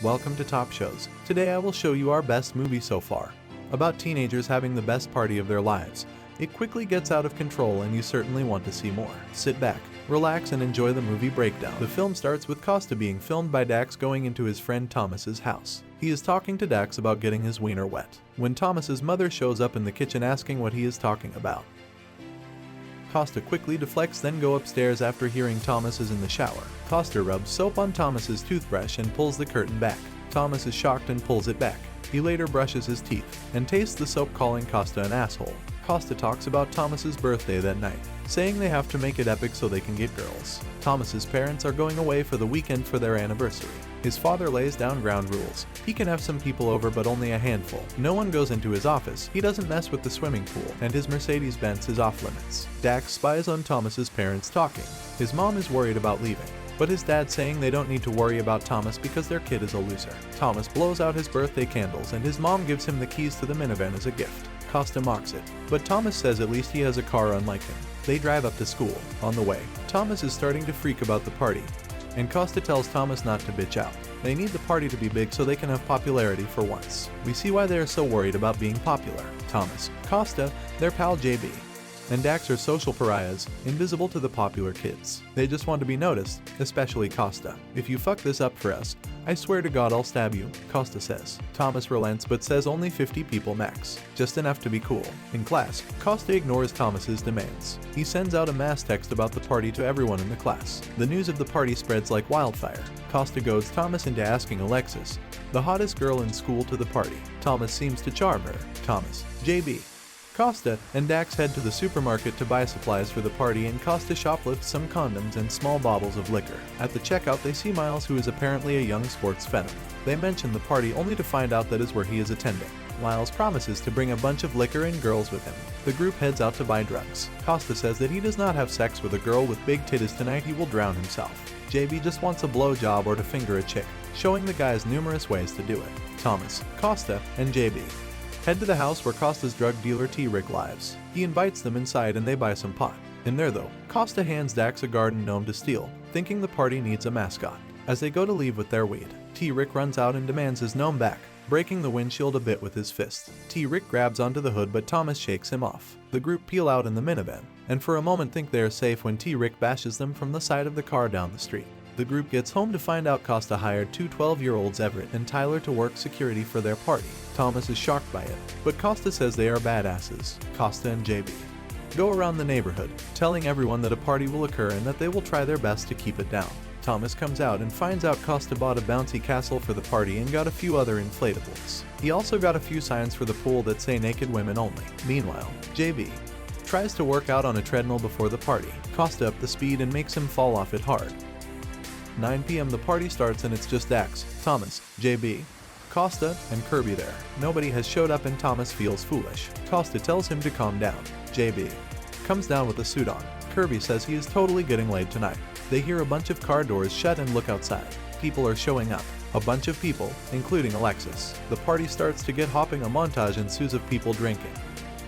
Welcome to Top Shows. Today I will show you our best movie so far. About teenagers having the best party of their lives. It quickly gets out of control and you certainly want to see more. Sit back, relax and enjoy the movie breakdown. The film starts with Costa being filmed by Dax going into his friend Thomas's house. He is talking to Dax about getting his wiener wet, when Thomas's mother shows up in the kitchen asking what he is talking about. Costa quickly deflects, then go upstairs after hearing Thomas is in the shower. Costa rubs soap on Thomas's toothbrush and pulls the curtain back. Thomas is shocked and pulls it back. He later brushes his teeth and tastes the soap, calling Costa an asshole. Costa talks about Thomas's birthday that night, saying they have to make it epic so they can get girls. Thomas's parents are going away for the weekend for their anniversary. His father lays down ground rules. He can have some people over but only a handful. No one goes into his office. He doesn't mess with the swimming pool, and his Mercedes Benz is off limits. Dax spies on Thomas's parents talking. His mom is worried about leaving, but his dad saying they don't need to worry about Thomas because their kid is a loser. Thomas blows out his birthday candles and his mom gives him the keys to the minivan as a gift. Costa mocks it, but Thomas says at least he has a car unlike him. They drive up to school. On the way, Thomas is starting to freak about the party, and Costa tells Thomas not to bitch out. They need the party to be big so they can have popularity for once. We see why they are so worried about being popular. Thomas, Costa, their pal JB, and Dax are social pariahs, invisible to the popular kids. They just want to be noticed, especially Costa. If you fuck this up for us, I swear to God I'll stab you, Costa says. Thomas relents but says only 50 people max, just enough to be cool. In class, Costa ignores Thomas's demands. He sends out a mass text about the party to everyone in the class. The news of the party spreads like wildfire. Costa goads Thomas into asking Alexis, the hottest girl in school, to the party. Thomas seems to charm her. Thomas, JB, Costa, and Dax head to the supermarket to buy supplies for the party, and Costa shoplifts some condoms and small bottles of liquor. At the checkout they see Miles, who is apparently a young sports phenom. They mention the party only to find out that is where he is attending. Miles promises to bring a bunch of liquor and girls with him. The group heads out to buy drugs. Costa says that he does not have sex with a girl with big titties tonight, he will drown himself. JB just wants a blowjob or to finger a chick, showing the guys numerous ways to do it. Thomas, Costa, and JB head to the house where Costa's drug dealer T-Rick lives. He invites them inside and they buy some pot. In there though, Costa hands Dax a garden gnome to steal, thinking the party needs a mascot. As they go to leave with their weed, T-Rick runs out and demands his gnome back, breaking the windshield a bit with his fist. T-Rick grabs onto the hood but Thomas shakes him off. The group peel out in the minivan, and for a moment think they are safe when T-Rick bashes them from the side of the car down the street. The group gets home to find out Costa hired two 12-year-olds, Everett and Tyler, to work security for their party. Thomas is shocked by it, but Costa says they are badasses. Costa and JB go around the neighborhood, telling everyone that a party will occur and that they will try their best to keep it down. Thomas comes out and finds out Costa bought a bouncy castle for the party and got a few other inflatables. He also got a few signs for the pool that say naked women only. Meanwhile, JB tries to work out on a treadmill before the party. Costa up the speed and makes him fall off it hard. 9 p.m. the party starts and it's just Dax, Thomas, JB, Costa, and Kirby there. Nobody has showed up and Thomas feels foolish. Costa tells him to calm down. JB comes down with a suit on. Kirby says he is totally getting laid tonight. They hear a bunch of car doors shut and look outside. People are showing up. A bunch of people, including Alexis. The party starts to get hopping. A montage ensues of people drinking,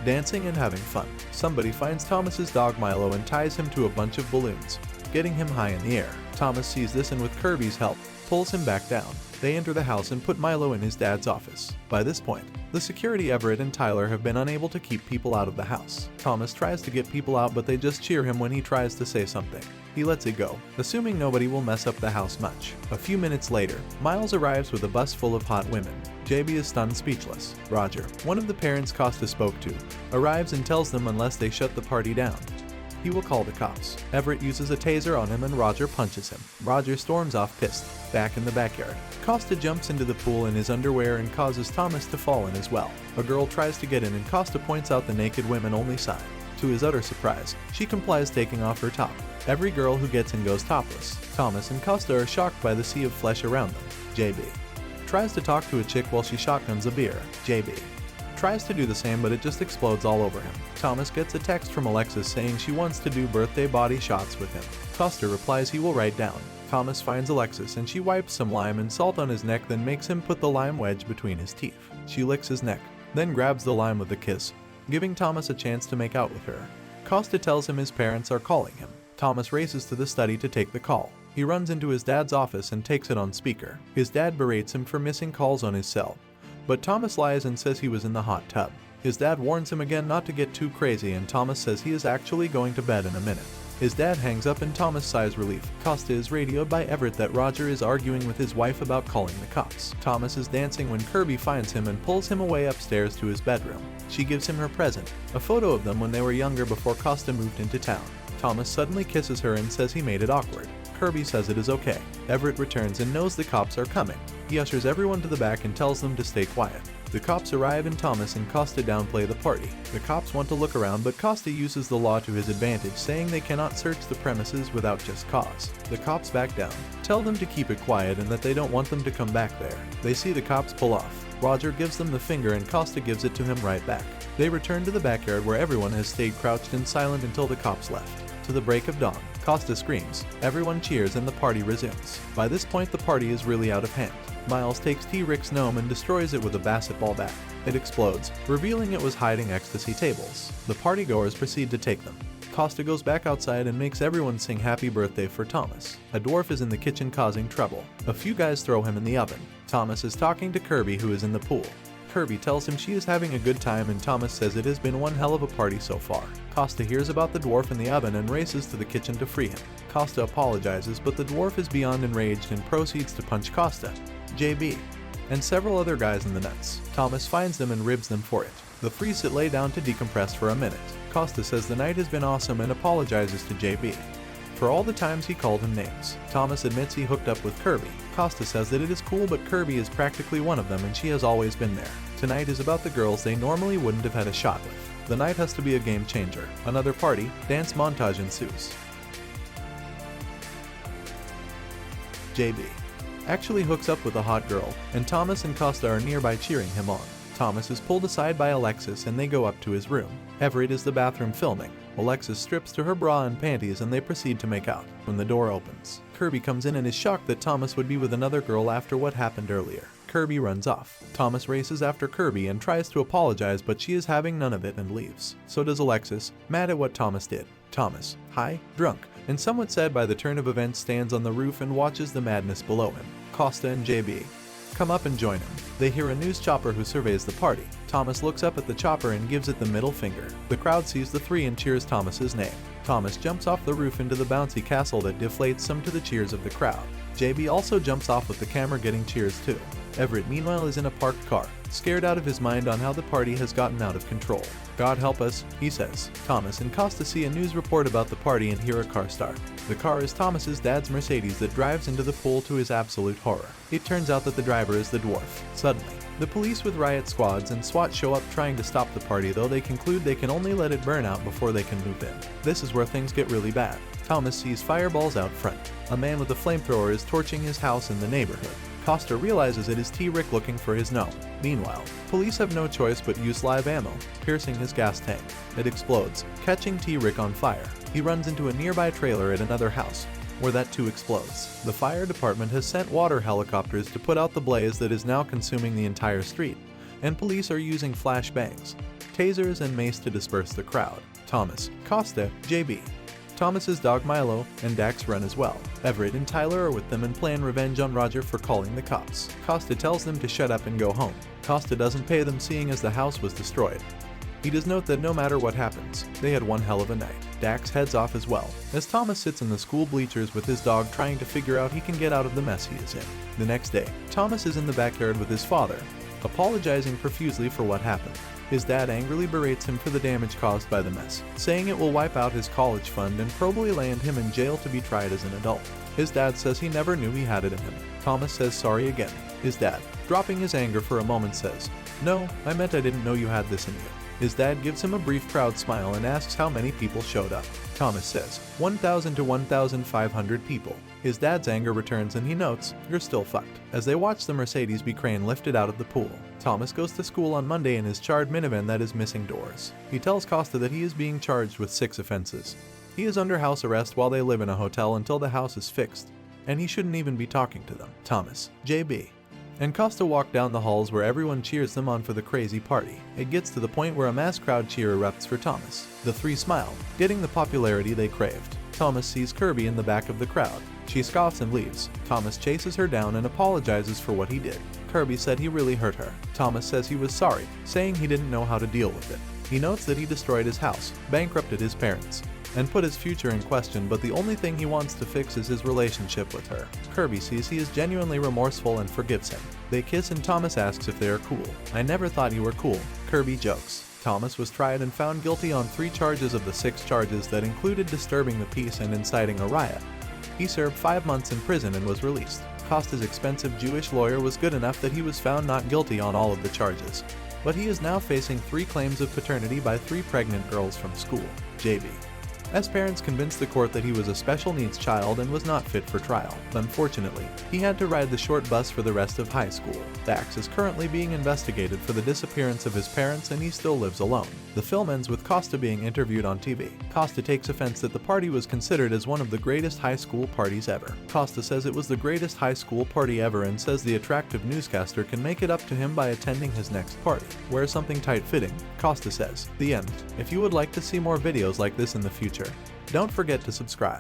dancing, and having fun. Somebody finds Thomas's dog Milo and ties him to a bunch of balloons, getting him high in the air. Thomas sees this and with Kirby's help, pulls him back down. They enter the house and put Milo in his dad's office. By this point, the security Everett and Tyler have been unable to keep people out of the house. Thomas tries to get people out but they just cheer him when he tries to say something. He lets it go, assuming nobody will mess up the house much. A few minutes later, Miles arrives with a bus full of hot women. JB is stunned speechless. Roger, one of the parents Costa spoke to, arrives and tells them unless they shut the party down, he will call the cops. Everett uses a taser on him and Roger punches him. Roger storms off pissed. Back in the backyard, Costa jumps into the pool in his underwear and causes Thomas to fall in as well. A girl tries to get in and Costa points out the naked women only sign. To his utter surprise, she complies, taking off her top. Every girl who gets in goes topless. Thomas and Costa are shocked by the sea of flesh around them. JB tries to talk to a chick while she shotguns a beer. JB tries to do the same but it just explodes all over him. Thomas gets a text from Alexis saying she wants to do birthday body shots with him. Costa replies he will write down. Thomas finds Alexis and she wipes some lime and salt on his neck, then makes him put the lime wedge between his teeth. She licks his neck, then grabs the lime with a kiss, giving Thomas a chance to make out with her. Costa tells him his parents are calling him. Thomas races to the study to take the call. He runs into his dad's office and takes it on speaker. His dad berates him for missing calls on his cell, but Thomas lies and says he was in the hot tub. His dad warns him again not to get too crazy, and Thomas says he is actually going to bed in a minute. His dad hangs up and Thomas sighs relief. Costa is radioed by Everett that Roger is arguing with his wife about calling the cops. Thomas is dancing when Kirby finds him and pulls him away upstairs to his bedroom. She gives him her present, a photo of them when they were younger before Costa moved into town. Thomas suddenly kisses her and says he made it awkward. Kirby says it is okay. Everett returns and knows the cops are coming. He ushers everyone to the back and tells them to stay quiet. The cops arrive and Thomas and Costa downplay the party. The cops want to look around, but Costa uses the law to his advantage, saying they cannot search the premises without just cause. The cops back down, tell them to keep it quiet and that they don't want them to come back there. They see the cops pull off. Roger gives them the finger and Costa gives it to him right back. They return to the backyard where everyone has stayed crouched and silent until the cops left. To the break of dawn, Costa screams, everyone cheers and the party resumes. By this point the party is really out of hand. Miles takes T-Rick's gnome and destroys it with a basketball bat. It explodes, revealing it was hiding ecstasy tables. The partygoers proceed to take them. Costa goes back outside and makes everyone sing happy birthday for Thomas. A dwarf is in the kitchen causing trouble. A few guys throw him in the oven. Thomas is talking to Kirby, who is in the pool. Kirby tells him she is having a good time and Thomas says it has been one hell of a party so far. Costa hears about the dwarf in the oven and races to the kitchen to free him. Costa apologizes, but the dwarf is beyond enraged and proceeds to punch Costa, JB, and several other guys in the nuts. Thomas finds them and ribs them for it. The three sit lay down to decompress for a minute. Costa says the night has been awesome and apologizes to JB for all the times he called him names. Thomas admits he hooked up with Kirby. Costa says that it is cool, but Kirby is practically one of them and she has always been there. Tonight is about the girls they normally wouldn't have had a shot with. The night has to be a game changer. Another party, dance montage ensues. JB actually hooks up with a hot girl, and Thomas and Costa are nearby cheering him on. Thomas is pulled aside by Alexis and they go up to his room. Everett is the bathroom filming. Alexis strips to her bra and panties and they proceed to make out. When the door opens, Kirby comes in and is shocked that Thomas would be with another girl after what happened earlier. Kirby runs off. Thomas races after Kirby and tries to apologize, but she is having none of it and leaves. So does Alexis, mad at what Thomas did. Thomas, high, drunk, and somewhat sad by the turn of events, stands on the roof and watches the madness below him. Costa and JB come up and join him. They hear a news chopper who surveys the party. Thomas looks up at the chopper and gives it the middle finger. The crowd sees the three and cheers Thomas's name. Thomas jumps off the roof into the bouncy castle that deflates some to the cheers of the crowd. JB also jumps off with the camera getting cheers too. Everett meanwhile is in a parked car, scared out of his mind on how the party has gotten out of control. God help us, he says. Thomas and Costa see a news report about the party and hear a car start. The car is Thomas's dad's Mercedes that drives into the pool to his absolute horror. It turns out that the driver is the dwarf. Suddenly, the police with riot squads and SWAT show up trying to stop the party, though they conclude they can only let it burn out before they can move in. This is where things get really bad. Thomas sees fireballs out front. A man with a flamethrower is torching his house in the neighborhood. Costa realizes it is T-Rick looking for his gnome. Meanwhile, police have no choice but use live ammo, piercing his gas tank. It explodes, catching T-Rick on fire. He runs into a nearby trailer at another house, where that too explodes. The fire department has sent water helicopters to put out the blaze that is now consuming the entire street, and police are using flashbangs, tasers, and mace to disperse the crowd. Thomas, Costa, JB, Thomas's dog Milo, and Dax run as well. Everett and Tyler are with them and plan revenge on Roger for calling the cops. Costa tells them to shut up and go home. Costa doesn't pay them, seeing as the house was destroyed. He does note that no matter what happens, they had one hell of a night. Dax heads off as well, as Thomas sits in the school bleachers with his dog trying to figure out he can get out of the mess he is in. The next day, Thomas is in the backyard with his father, apologizing profusely for what happened. His dad angrily berates him for the damage caused by the mess, saying it will wipe out his college fund and probably land him in jail to be tried as an adult. His dad says he never knew he had it in him. Thomas says sorry again. His dad, dropping his anger for a moment, says, "No, I meant I didn't know you had this in you." His dad gives him a brief proud smile and asks how many people showed up. Thomas says, 1,000 to 1,500 people. His dad's anger returns and he notes, "You're still fucked," as they watch the Mercedes be crane lifted out of the pool. Thomas goes to school on Monday in his charred minivan that is missing doors. He tells Costa that he is being charged with 6 offenses. He is under house arrest while they live in a hotel until the house is fixed, and he shouldn't even be talking to them. Thomas, JB, and Costa walk down the halls where everyone cheers them on for the crazy party. It gets to the point where a mass crowd cheer erupts for Thomas. The three smile, getting the popularity they craved. Thomas sees Kirby in the back of the crowd. She scoffs and leaves. Thomas chases her down and apologizes for what he did. Kirby said he really hurt her. Thomas says he was sorry, saying he didn't know how to deal with it. He notes that he destroyed his house, bankrupted his parents, and put his future in question, but the only thing he wants to fix is his relationship with her. Kirby sees he is genuinely remorseful and forgives him. They kiss and Thomas asks if they are cool. "I never thought you were cool," Kirby jokes. Thomas was tried and found guilty on 3 charges of the 6 charges that included disturbing the peace and inciting a riot. He served 5 months in prison and was released. Costa's expensive Jewish lawyer was good enough that he was found not guilty on all of the charges, but he is now facing 3 claims of paternity by 3 pregnant girls from school. JB. S. parents convinced the court that he was a special needs child and was not fit for trial. Unfortunately, he had to ride the short bus for the rest of high school. Dax is currently being investigated for the disappearance of his parents and he still lives alone. The film ends with Costa being interviewed on TV. Costa takes offense that the party was considered as one of the greatest high school parties ever. Costa says it was the greatest high school party ever and says the attractive newscaster can make it up to him by attending his next party. Wear something tight-fitting, Costa says. The end. If you would like to see more videos like this in the future, don't forget to subscribe.